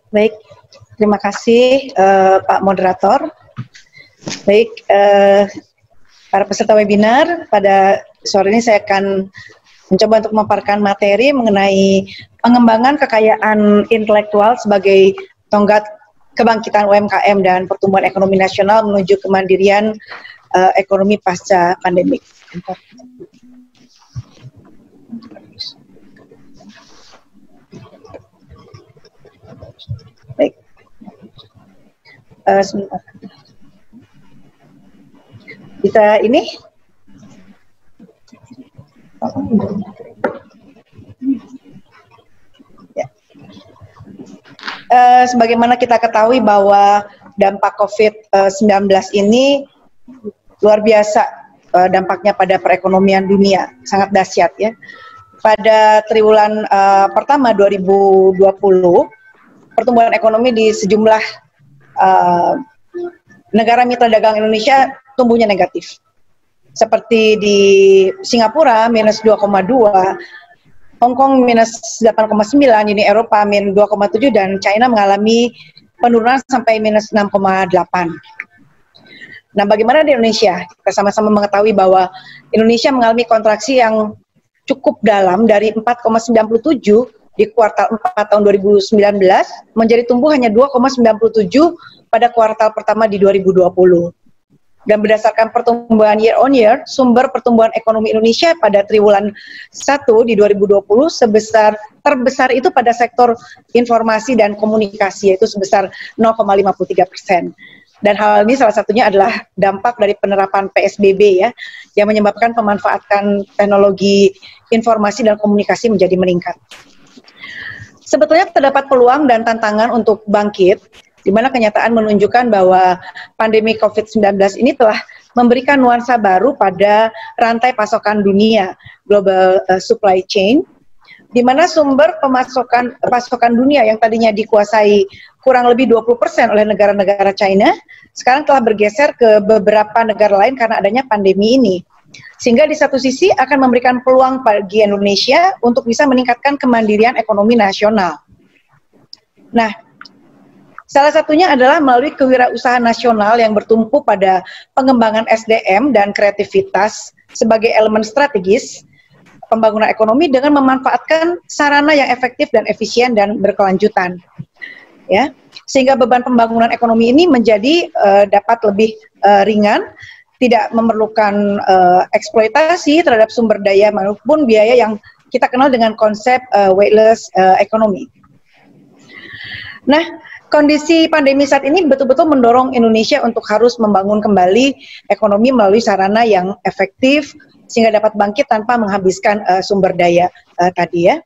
Baik, terima kasih Pak Moderator. Baik, para peserta webinar, pada sore ini saya akan mencoba untuk memaparkan materi mengenai pengembangan kekayaan intelektual sebagai tonggak kebangkitan UMKM dan pertumbuhan ekonomi nasional menuju kemandirian ekonomi pasca pandemik. Baik, sebentar. Bisa ini? Ya. Sebagaimana kita ketahui bahwa dampak COVID-19 ini luar biasa dampaknya pada perekonomian dunia, sangat dahsyat ya. Pada triwulan pertama 2020, pertumbuhan ekonomi di sejumlah negara mitra dagang Indonesia tumbuhnya negatif. Seperti di Singapura minus 2,2, Hong Kong minus 8,9, Uni Eropa minus 2,7, dan China mengalami penurunan sampai minus 6,8. Nah, bagaimana di Indonesia? Kita sama-sama mengetahui bahwa Indonesia mengalami kontraksi yang cukup dalam dari 4,97 di kuartal 4 tahun 2019 menjadi tumbuh hanya 2,97 pada kuartal pertama di 2020. Dan berdasarkan pertumbuhan year on year, sumber pertumbuhan ekonomi Indonesia pada triwulan 1 di 2020 terbesar itu pada sektor informasi dan komunikasi, yaitu sebesar 0,53%. Dan hal ini salah satunya adalah dampak dari penerapan PSBB ya, yang menyebabkan pemanfaatan teknologi informasi dan komunikasi menjadi meningkat. Sebetulnya terdapat peluang dan tantangan untuk bangkit, di mana kenyataan menunjukkan bahwa pandemi COVID-19 ini telah memberikan nuansa baru pada rantai pasokan dunia, global supply chain, di mana sumber pasokan dunia yang tadinya dikuasai kurang lebih 20% oleh negara-negara China, sekarang telah bergeser ke beberapa negara lain karena adanya pandemi ini. Sehingga di satu sisi akan memberikan peluang bagi Indonesia untuk bisa meningkatkan kemandirian ekonomi nasional. Nah, Salah satunya adalah melalui kewirausahaan nasional yang bertumpu pada pengembangan SDM dan kreativitas sebagai elemen strategis pembangunan ekonomi dengan memanfaatkan sarana yang efektif dan efisien dan berkelanjutan. Ya, sehingga beban pembangunan ekonomi ini menjadi dapat lebih ringan, tidak memerlukan eksploitasi terhadap sumber daya maupun biaya yang kita kenal dengan konsep weightless economy. Nah, kondisi pandemi saat ini betul-betul mendorong Indonesia untuk harus membangun kembali ekonomi melalui sarana yang efektif sehingga dapat bangkit tanpa menghabiskan sumber daya tadi ya.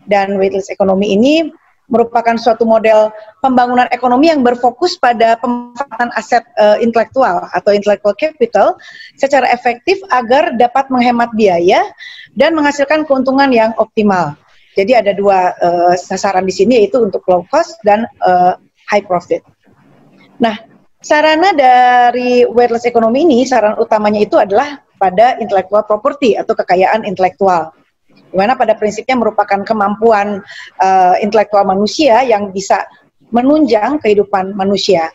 Dan weightless economy ini merupakan suatu model pembangunan ekonomi yang berfokus pada pemanfaatan aset intelektual atau intellectual capital secara efektif agar dapat menghemat biaya dan menghasilkan keuntungan yang optimal. Jadi ada dua sasaran di sini, yaitu untuk low cost dan high profit. Nah, sarana dari weightless economy ini, saran utamanya itu adalah pada intellectual property atau kekayaan intelektual, di mana pada prinsipnya merupakan kemampuan intelektual manusia yang bisa menunjang kehidupan manusia.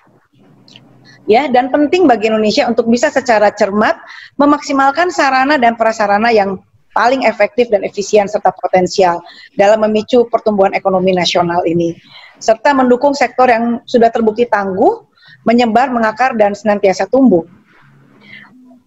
Ya, dan penting bagi Indonesia untuk bisa secara cermat memaksimalkan sarana dan prasarana yang paling efektif dan efisien serta potensial dalam memicu pertumbuhan ekonomi nasional ini, serta mendukung sektor yang sudah terbukti tangguh, menyebar, mengakar, dan senantiasa tumbuh.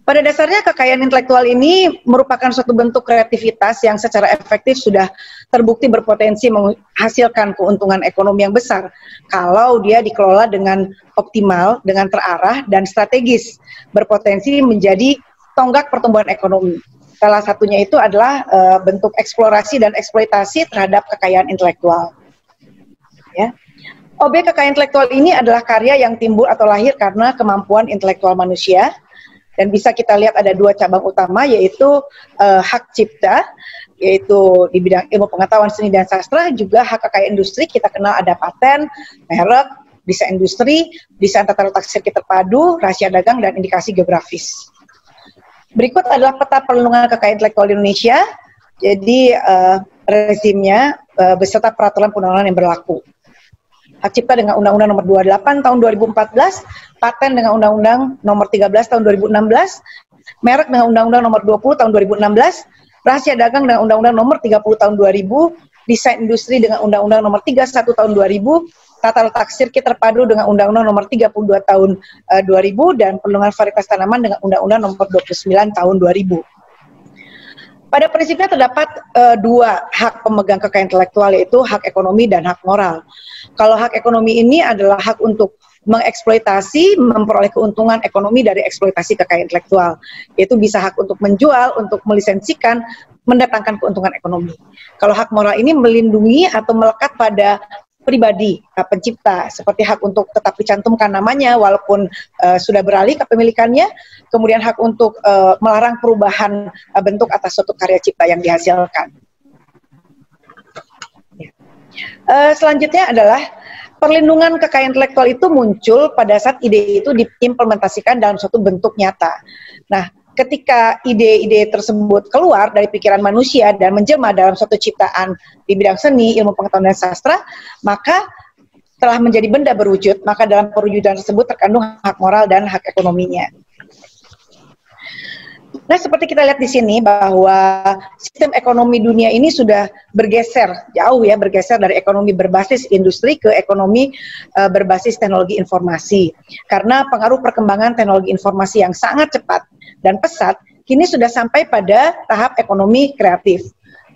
Pada dasarnya kekayaan intelektual ini merupakan suatu bentuk kreativitas yang secara efektif sudah terbukti berpotensi menghasilkan keuntungan ekonomi yang besar kalau dia dikelola dengan optimal, dengan terarah dan strategis, berpotensi menjadi tonggak pertumbuhan ekonomi. Salah satunya itu adalah bentuk eksplorasi dan eksploitasi terhadap kekayaan intelektual. Ya. Objek kekayaan intelektual ini adalah karya yang timbul atau lahir karena kemampuan intelektual manusia. Dan bisa kita lihat ada dua cabang utama, yaitu hak cipta, yaitu di bidang ilmu pengetahuan, seni, dan sastra, juga hak kekayaan industri, kita kenal ada paten, merek, desain industri, desain tata letak sirkuit terpadu, rahasia dagang, dan indikasi geografis. Berikut adalah peta perlindungan kekayaan intelektual di Indonesia, jadi rezimnya beserta peraturan perundangan yang berlaku. Hak cipta dengan Undang-Undang Nomor 28 Tahun 2014, paten dengan Undang-Undang Nomor 13 Tahun 2016, merek dengan Undang-Undang Nomor 20 Tahun 2016, rahasia dagang dengan Undang-Undang Nomor 30 Tahun 2000, desain industri dengan Undang-Undang Nomor 31 Tahun 2000, tata letak sirkuit terpadu dengan Undang-Undang Nomor 32 Tahun 2000, dan perlindungan varietas tanaman dengan Undang-Undang Nomor 29 Tahun 2000. Pada prinsipnya terdapat dua hak pemegang kekayaan intelektual, yaitu hak ekonomi dan hak moral. Kalau hak ekonomi ini adalah hak untuk mengeksploitasi, memperoleh keuntungan ekonomi dari eksploitasi kekayaan intelektual, yaitu bisa hak untuk menjual, untuk melisensikan, mendatangkan keuntungan ekonomi. Kalau hak moral ini melindungi atau melekat pada pribadi pencipta, seperti hak untuk tetap dicantumkan namanya walaupun sudah beralih kepemilikannya, kemudian hak untuk melarang perubahan bentuk atas suatu karya cipta yang dihasilkan. Selanjutnya adalah perlindungan kekayaan intelektual itu muncul pada saat ide itu diimplementasikan dalam suatu bentuk nyata. Nah, ketika ide-ide tersebut keluar dari pikiran manusia dan menjelma dalam suatu ciptaan di bidang seni, ilmu pengetahuan, dan sastra, maka telah menjadi benda berwujud, maka dalam perwujudan tersebut terkandung hak moral dan hak ekonominya. Nah, seperti kita lihat di sini bahwa sistem ekonomi dunia ini sudah bergeser jauh ya, bergeser dari ekonomi berbasis industri ke ekonomi berbasis teknologi informasi. Karena pengaruh perkembangan teknologi informasi yang sangat cepat dan pesat, kini sudah sampai pada tahap ekonomi kreatif,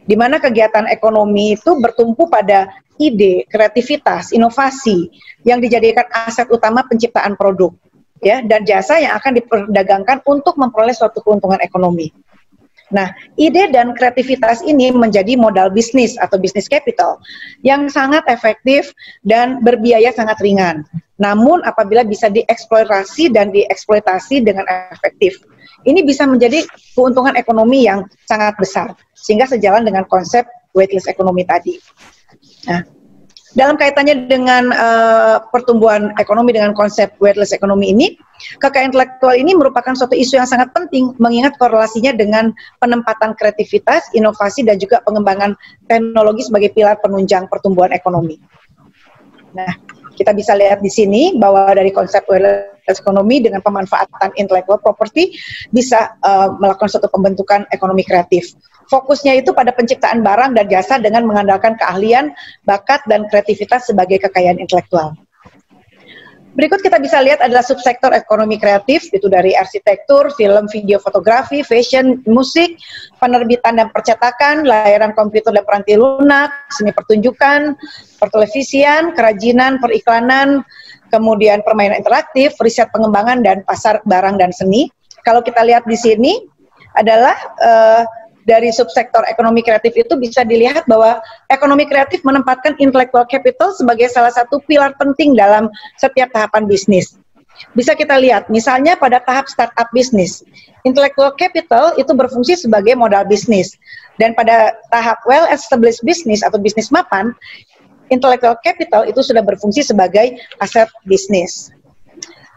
di mana kegiatan ekonomi itu bertumpu pada ide, kreativitas, inovasi yang dijadikan aset utama penciptaan produk, ya, dan jasa yang akan diperdagangkan untuk memperoleh suatu keuntungan ekonomi. Nah, ide dan kreativitas ini menjadi modal bisnis atau bisnis capital yang sangat efektif dan berbiaya sangat ringan. Namun apabila bisa dieksplorasi dan dieksploitasi dengan efektif, ini bisa menjadi keuntungan ekonomi yang sangat besar, sehingga sejalan dengan konsep weightless economy tadi. Nah, dalam kaitannya dengan pertumbuhan ekonomi dengan konsep weightless economy ini, kekayaan intelektual ini merupakan suatu isu yang sangat penting, mengingat korelasinya dengan penempatan kreativitas, inovasi, dan juga pengembangan teknologi sebagai pilar penunjang pertumbuhan ekonomi. Nah, Kita bisa lihat di sini bahwa dari konsep wireless economy dengan pemanfaatan intellectual property bisa melakukan suatu pembentukan ekonomi kreatif. Fokusnya itu pada penciptaan barang dan jasa dengan mengandalkan keahlian, bakat, dan kreativitas sebagai kekayaan intelektual. Berikut kita bisa lihat adalah subsektor ekonomi kreatif, itu dari arsitektur, film, video, fotografi, fashion, musik, penerbitan dan percetakan, layanan komputer dan peranti lunak, seni pertunjukan, pertelevisian, kerajinan, periklanan, kemudian permainan interaktif, riset pengembangan, dan pasar barang dan seni. Kalau kita lihat di sini adalah dari subsektor ekonomi kreatif itu bisa dilihat bahwa ekonomi kreatif menempatkan intellectual capital sebagai salah satu pilar penting dalam setiap tahapan bisnis. Bisa kita lihat, misalnya pada tahap startup bisnis, intellectual capital itu berfungsi sebagai modal bisnis. Dan pada tahap well-established business atau bisnis mapan, intellectual capital itu sudah berfungsi sebagai aset bisnis.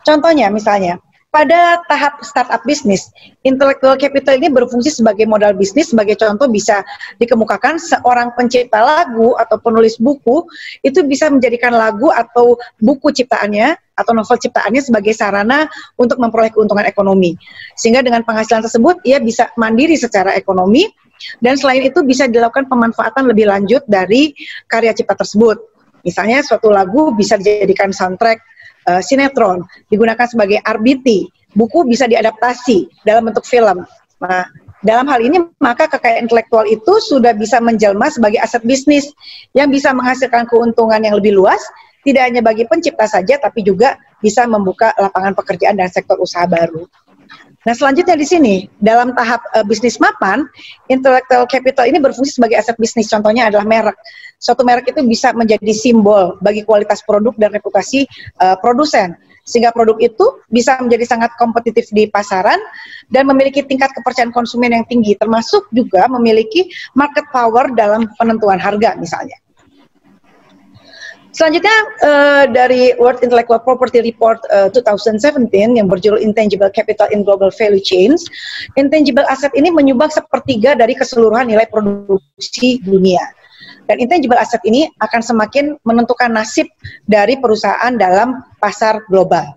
Contohnya misalnya, pada tahap startup bisnis, intellectual capital ini berfungsi sebagai modal bisnis. Sebagai contoh bisa dikemukakan seorang pencipta lagu atau penulis buku itu bisa menjadikan lagu atau buku ciptaannya atau novel ciptaannya sebagai sarana untuk memperoleh keuntungan ekonomi. Sehingga dengan penghasilan tersebut ia bisa mandiri secara ekonomi, dan selain itu bisa dilakukan pemanfaatan lebih lanjut dari karya cipta tersebut. Misalnya suatu lagu bisa dijadikan soundtrack sinetron, digunakan sebagai RBT, buku bisa diadaptasi dalam bentuk film. Nah, dalam hal ini maka kekayaan intelektual itu sudah bisa menjelma sebagai aset bisnis yang bisa menghasilkan keuntungan yang lebih luas, tidak hanya bagi pencipta saja, tapi juga bisa membuka lapangan pekerjaan dan sektor usaha baru. Nah, selanjutnya di sini, dalam tahap bisnis mapan, intellectual capital ini berfungsi sebagai aset bisnis. Contohnya adalah merek. Suatu merek itu bisa menjadi simbol bagi kualitas produk dan reputasi produsen. Sehingga produk itu bisa menjadi sangat kompetitif di pasaran dan memiliki tingkat kepercayaan konsumen yang tinggi, termasuk juga memiliki market power dalam penentuan harga misalnya. Selanjutnya dari World Intellectual Property Report 2017 yang berjudul Intangible Capital in Global Value Chains, intangible asset ini menyumbang sepertiga dari keseluruhan nilai produksi dunia. Dan intangible asset ini akan semakin menentukan nasib dari perusahaan dalam pasar global.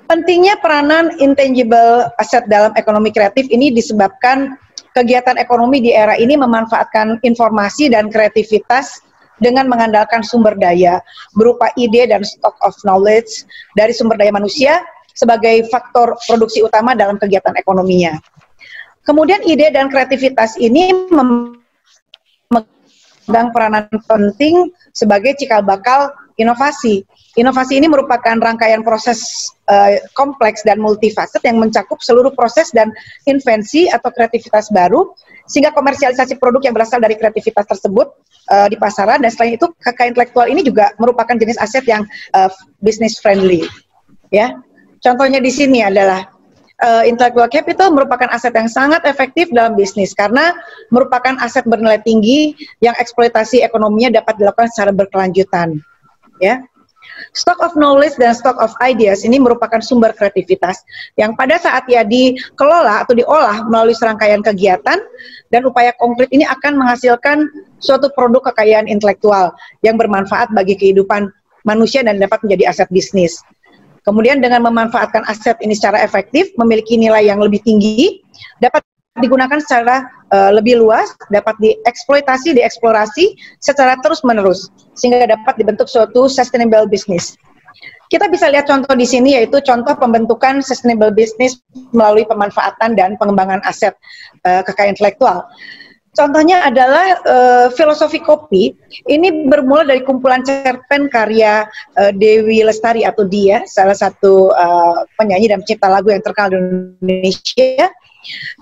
Pentingnya peranan intangible asset dalam ekonomi kreatif ini disebabkan kegiatan ekonomi di era ini memanfaatkan informasi dan kreativitas dengan mengandalkan sumber daya berupa ide dan stock of knowledge dari sumber daya manusia sebagai faktor produksi utama dalam kegiatan ekonominya. Kemudian ide dan kreativitas ini memegang peranan penting sebagai cikal bakal inovasi. Inovasi ini merupakan rangkaian proses kompleks dan multifaset yang mencakup seluruh proses dan invensi atau kreativitas baru, sehingga komersialisasi produk yang berasal dari kreativitas tersebut di pasaran. Dan selain itu, kekayaan intelektual ini juga merupakan jenis aset yang business friendly. Ya, contohnya di sini adalah intellectual capital merupakan aset yang sangat efektif dalam bisnis karena merupakan aset bernilai tinggi yang eksploitasi ekonominya dapat dilakukan secara berkelanjutan. Ya. Stock of knowledge dan stock of ideas ini merupakan sumber kreativitas yang pada saat ia dikelola atau diolah melalui serangkaian kegiatan dan upaya konkret ini akan menghasilkan suatu produk kekayaan intelektual yang bermanfaat bagi kehidupan manusia dan dapat menjadi aset bisnis. Kemudian dengan memanfaatkan aset ini secara efektif, memiliki nilai yang lebih tinggi, dapat digunakan secara lebih luas, dapat dieksploitasi, dieksplorasi secara terus-menerus, sehingga dapat dibentuk suatu sustainable business. Kita bisa lihat contoh di sini, yaitu contoh pembentukan sustainable business melalui pemanfaatan dan pengembangan aset kekayaan intelektual. Contohnya adalah filosofi kopi. Ini bermula dari kumpulan cerpen karya Dewi Lestari atau Dia, salah satu penyanyi dan pencipta lagu yang terkenal di Indonesia,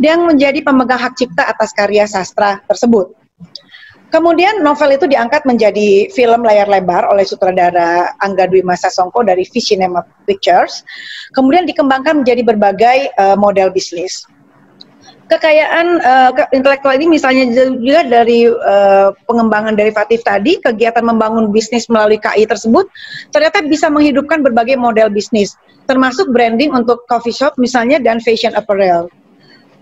yang menjadi pemegang hak cipta atas karya sastra tersebut. Kemudian novel itu diangkat menjadi film layar lebar oleh sutradara Angga Dwi Masa Songko dari V Cinema Pictures. Kemudian dikembangkan menjadi berbagai model bisnis. Kekayaan intelektual ini misalnya juga dari pengembangan derivatif tadi, kegiatan membangun bisnis melalui KI tersebut ternyata bisa menghidupkan berbagai model bisnis, termasuk branding untuk coffee shop misalnya dan fashion apparel.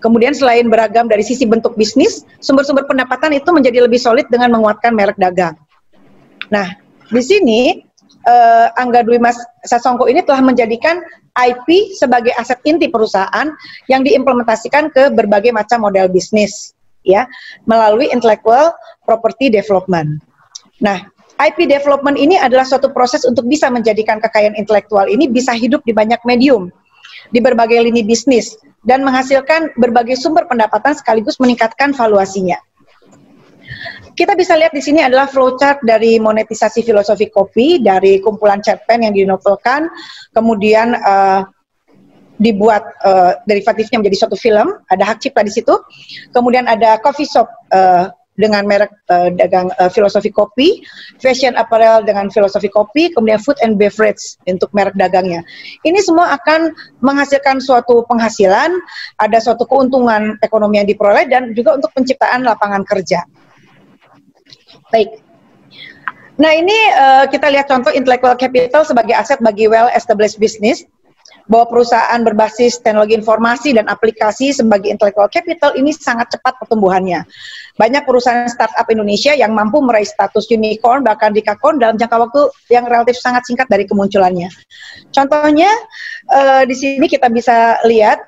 Kemudian selain beragam dari sisi bentuk bisnis, sumber-sumber pendapatan itu menjadi lebih solid dengan menguatkan merek dagang. Nah, di sini Angga Dwi Mas Sasongko ini telah menjadikan IP sebagai aset inti perusahaan yang diimplementasikan ke berbagai macam model bisnis, ya, melalui intellectual property development. Nah, IP development ini adalah suatu proses untuk bisa menjadikan kekayaan intelektual ini bisa hidup di banyak medium, di berbagai lini bisnis, dan menghasilkan berbagai sumber pendapatan sekaligus meningkatkan valuasinya. Kita bisa lihat di sini adalah flowchart dari monetisasi filosofi kopi dari kumpulan cerpen yang dinovelkan, kemudian dibuat derivatifnya menjadi suatu film, ada hak cipta di situ. Kemudian ada coffee shop dengan merek dagang filosofi kopi, fashion apparel dengan filosofi kopi, kemudian food and beverage untuk merek dagangnya. Ini semua akan menghasilkan suatu penghasilan, ada suatu keuntungan ekonomi yang diperoleh, dan juga untuk penciptaan lapangan kerja. Baik. Nah, ini kita lihat contoh intellectual capital sebagai aset bagi well-established business, bahwa perusahaan berbasis teknologi informasi dan aplikasi sebagai intellectual capital ini sangat cepat pertumbuhannya. Banyak perusahaan startup Indonesia yang mampu meraih status unicorn bahkan dekakon dalam jangka waktu yang relatif sangat singkat dari kemunculannya. Contohnya di sini kita bisa lihat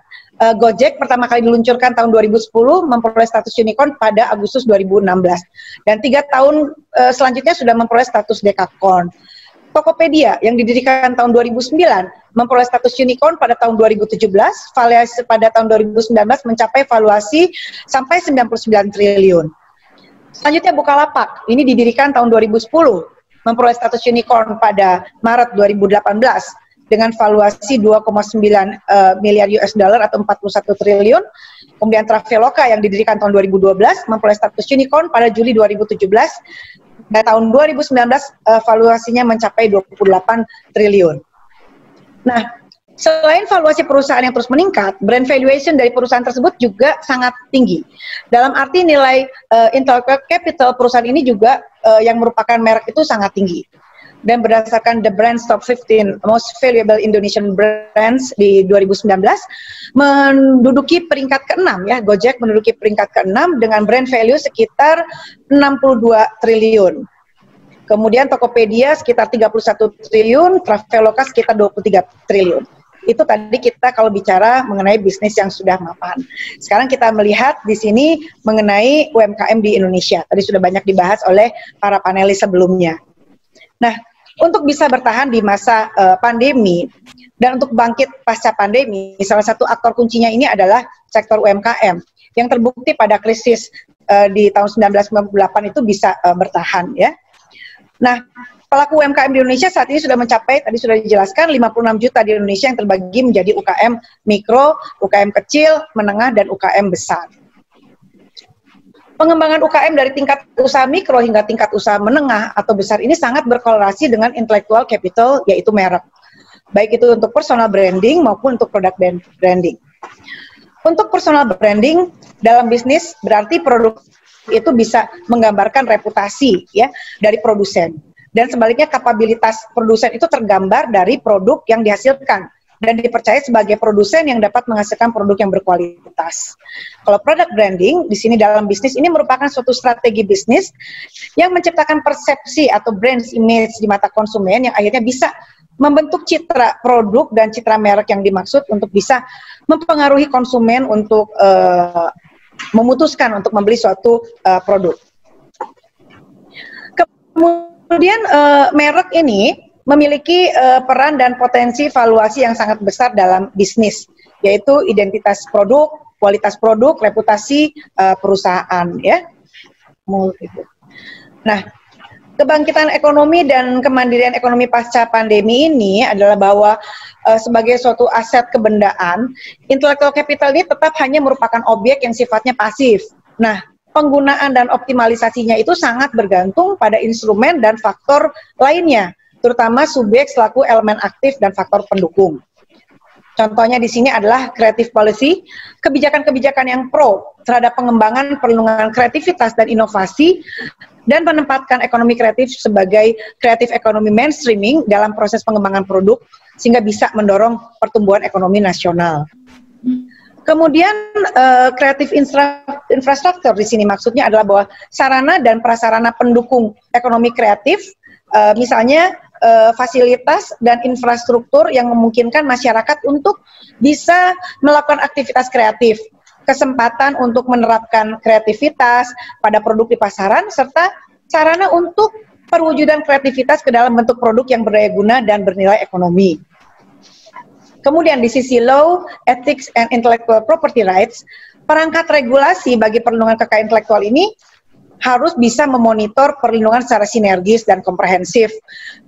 Gojek pertama kali diluncurkan tahun 2010 memperoleh status unicorn pada Agustus 2016 dan 3 tahun selanjutnya sudah memperoleh status dekakon. Tokopedia yang didirikan tahun 2009 memperoleh status unicorn pada tahun 2017, valuasi pada tahun 2019 mencapai valuasi sampai 99 triliun. Selanjutnya Bukalapak, ini didirikan tahun 2010, memperoleh status unicorn pada Maret 2018 dengan valuasi 2,9 miliar US dollar atau 41 triliun. Kemudian Traveloka yang didirikan tahun 2012 memperoleh status unicorn pada Juli 2017. Dan tahun 2019 valuasinya mencapai 28 triliun. Nah, selain valuasi perusahaan yang terus meningkat, brand valuation dari perusahaan tersebut juga sangat tinggi. Dalam arti nilai intellectual capital perusahaan ini juga yang merupakan merek itu sangat tinggi. Dan berdasarkan The Brands Top 15 Most Valuable Indonesian Brands di 2019, menduduki peringkat ke-6 ya, Gojek menduduki peringkat ke-6 dengan brand value sekitar 62 triliun. Kemudian Tokopedia sekitar 31 triliun, Traveloka sekitar 23 triliun. Itu tadi kita kalau bicara mengenai bisnis yang sudah mapan. Sekarang kita melihat di sini mengenai UMKM di Indonesia. Tadi sudah banyak dibahas oleh para panelis sebelumnya. Nah, untuk bisa bertahan di masa pandemi dan untuk bangkit pasca pandemi, salah satu aktor kuncinya ini adalah sektor UMKM yang terbukti pada krisis di tahun 1998 itu bisa bertahan ya. Nah, pelaku UMKM di Indonesia saat ini sudah mencapai, tadi sudah dijelaskan, 56 juta di Indonesia yang terbagi menjadi UKM mikro, UKM kecil, menengah, dan UKM besar. Pengembangan UKM dari tingkat usaha mikro hingga tingkat usaha menengah atau besar ini sangat berkorelasi dengan intellectual capital, yaitu merek. Baik itu untuk personal branding maupun untuk product branding. Untuk personal branding dalam bisnis berarti produk itu bisa menggambarkan reputasi ya dari produsen. Dan sebaliknya kapabilitas produsen itu tergambar dari produk yang dihasilkan dan dipercaya sebagai produsen yang dapat menghasilkan produk yang berkualitas. Kalau product branding di sini dalam bisnis ini merupakan suatu strategi bisnis yang menciptakan persepsi atau brand image di mata konsumen yang akhirnya bisa membentuk citra produk dan citra merek yang dimaksud untuk bisa mempengaruhi konsumen untuk memutuskan untuk membeli suatu produk. Kemudian merek ini memiliki peran dan potensi valuasi yang sangat besar dalam bisnis, yaitu identitas produk, kualitas produk, reputasi perusahaan, ya. Nah, kebangkitan ekonomi dan kemandirian ekonomi pasca pandemi ini adalah bahwa sebagai suatu aset kebendaan, intellectual capital ini tetap hanya merupakan objek yang sifatnya pasif. Nah, penggunaan dan optimalisasinya itu sangat bergantung pada instrumen dan faktor lainnya, terutama subjek selaku elemen aktif dan faktor pendukung. Contohnya di sini adalah creative policy, kebijakan-kebijakan yang pro terhadap pengembangan perlindungan kreativitas dan inovasi, dan menempatkan ekonomi kreatif sebagai kreatif ekonomi mainstreaming dalam proses pengembangan produk, sehingga bisa mendorong pertumbuhan ekonomi nasional. Kemudian kreatif infrastruktur di sini maksudnya adalah bahwa sarana dan prasarana pendukung ekonomi kreatif, misalnya fasilitas dan infrastruktur yang memungkinkan masyarakat untuk bisa melakukan aktivitas kreatif, kesempatan untuk menerapkan kreativitas pada produk di pasaran, serta sarana untuk perwujudan kreativitas ke dalam bentuk produk yang berdaya guna dan bernilai ekonomi. Kemudian di sisi law, ethics, and intellectual property rights, perangkat regulasi bagi perlindungan kekayaan intelektual ini harus bisa memonitor perlindungan secara sinergis dan komprehensif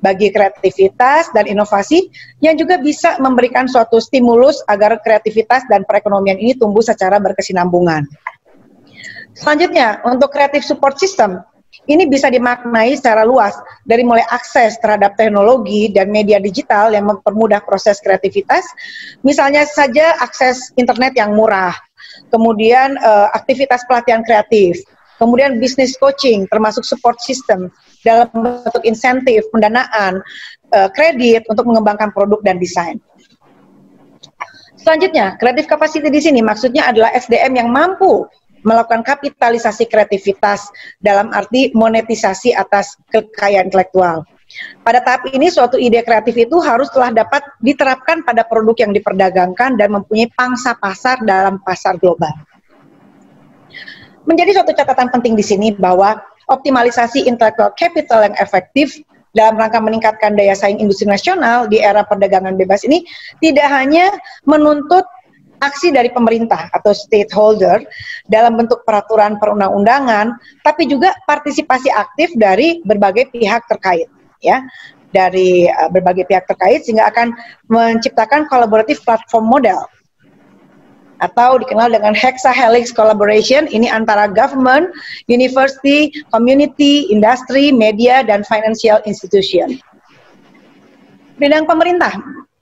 bagi kreativitas dan inovasi yang juga bisa memberikan suatu stimulus agar kreativitas dan perekonomian ini tumbuh secara berkesinambungan. Selanjutnya, untuk creative support system, ini bisa dimaknai secara luas dari mulai akses terhadap teknologi dan media digital yang mempermudah proses kreativitas, misalnya saja akses internet yang murah, kemudian aktivitas pelatihan kreatif, kemudian bisnis coaching termasuk support system dalam bentuk insentif, pendanaan, kredit untuk mengembangkan produk dan desain. Selanjutnya, creative capacity di sini maksudnya adalah SDM yang mampu melakukan kapitalisasi kreativitas dalam arti monetisasi atas kekayaan intelektual. Pada tahap ini, suatu ide kreatif itu harus telah dapat diterapkan pada produk yang diperdagangkan dan mempunyai pangsa pasar dalam pasar global. Menjadi suatu catatan penting di sini bahwa optimalisasi intellectual capital yang efektif dalam rangka meningkatkan daya saing industri nasional di era perdagangan bebas ini tidak hanya menuntut aksi dari pemerintah atau stakeholder dalam bentuk peraturan perundang-undangan, tapi juga partisipasi aktif dari berbagai pihak terkait, ya, dari berbagai pihak terkait sehingga akan menciptakan collaborative platform model atau dikenal dengan hexahelix collaboration, ini antara government, university, community, industri, media, dan financial institution. Bidang pemerintah.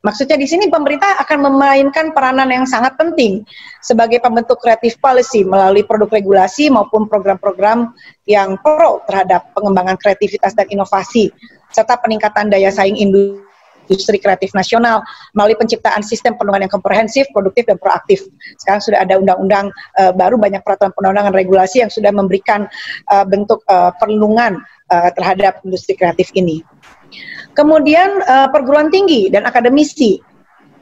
Maksudnya di sini pemerintah akan memainkan peranan yang sangat penting sebagai pembentuk creative policy melalui produk regulasi maupun program-program yang pro terhadap pengembangan kreativitas dan inovasi, serta peningkatan daya saing industri kreatif nasional melalui penciptaan sistem perlindungan yang komprehensif, produktif, dan proaktif. Sekarang sudah ada undang-undang baru, banyak peraturan perundang-undangan regulasi yang sudah memberikan bentuk perlindungan terhadap industri kreatif ini. Kemudian perguruan tinggi dan akademisi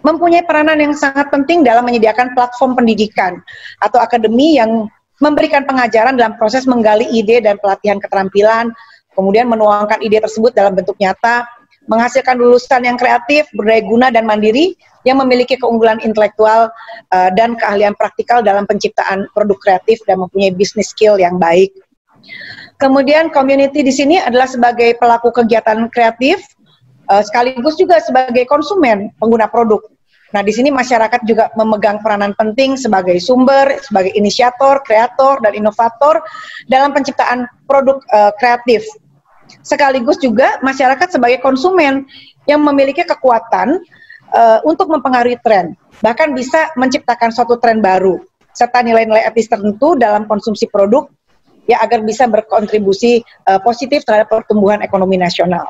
mempunyai peranan yang sangat penting dalam menyediakan platform pendidikan atau akademi yang memberikan pengajaran dalam proses menggali ide dan pelatihan keterampilan, kemudian menuangkan ide tersebut dalam bentuk nyata, menghasilkan lulusan yang kreatif, berdaya guna, dan mandiri yang memiliki keunggulan intelektual dan keahlian praktikal dalam penciptaan produk kreatif dan mempunyai business skill yang baik. Kemudian community di sini adalah sebagai pelaku kegiatan kreatif, sekaligus juga sebagai konsumen pengguna produk. Nah, di sini masyarakat juga memegang peranan penting sebagai sumber, sebagai inisiator, kreator, dan inovator dalam penciptaan produk kreatif. Sekaligus juga masyarakat sebagai konsumen yang memiliki kekuatan untuk mempengaruhi tren, bahkan bisa menciptakan suatu tren baru, serta nilai-nilai etis tertentu dalam konsumsi produk, ya agar bisa berkontribusi positif terhadap pertumbuhan ekonomi nasional.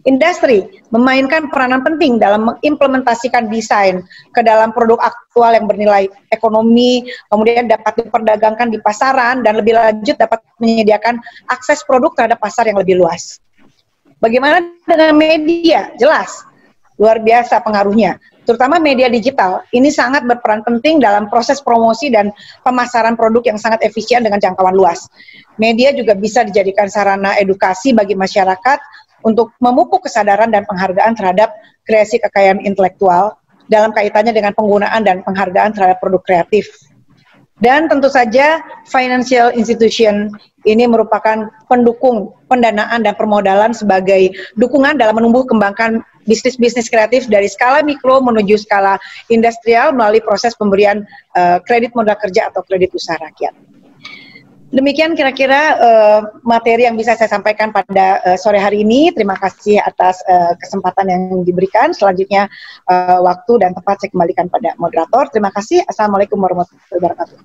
Industri memainkan peranan penting dalam mengimplementasikan desain ke dalam produk aktual yang bernilai ekonomi, kemudian dapat diperdagangkan di pasaran, dan lebih lanjut dapat menyediakan akses produk terhadap pasar yang lebih luas. Bagaimana dengan media? Jelas, luar biasa pengaruhnya. Terutama media digital, ini sangat berperan penting dalam proses promosi dan pemasaran produk yang sangat efisien dengan jangkauan luas. Media juga bisa dijadikan sarana edukasi bagi masyarakat untuk memupuk kesadaran dan penghargaan terhadap kreasi kekayaan intelektual dalam kaitannya dengan penggunaan dan penghargaan terhadap produk kreatif. Dan tentu saja financial institution ini merupakan pendukung pendanaan dan permodalan sebagai dukungan dalam menumbuh kembangkan bisnis-bisnis kreatif dari skala mikro menuju skala industrial melalui proses pemberian kredit modal kerja atau kredit usaha rakyat. Demikian kira-kira materi yang bisa saya sampaikan pada sore hari ini. Terima kasih atas kesempatan yang diberikan. Selanjutnya waktu dan tempat saya kembalikan pada moderator. Terima kasih. Assalamualaikum warahmatullahi wabarakatuh.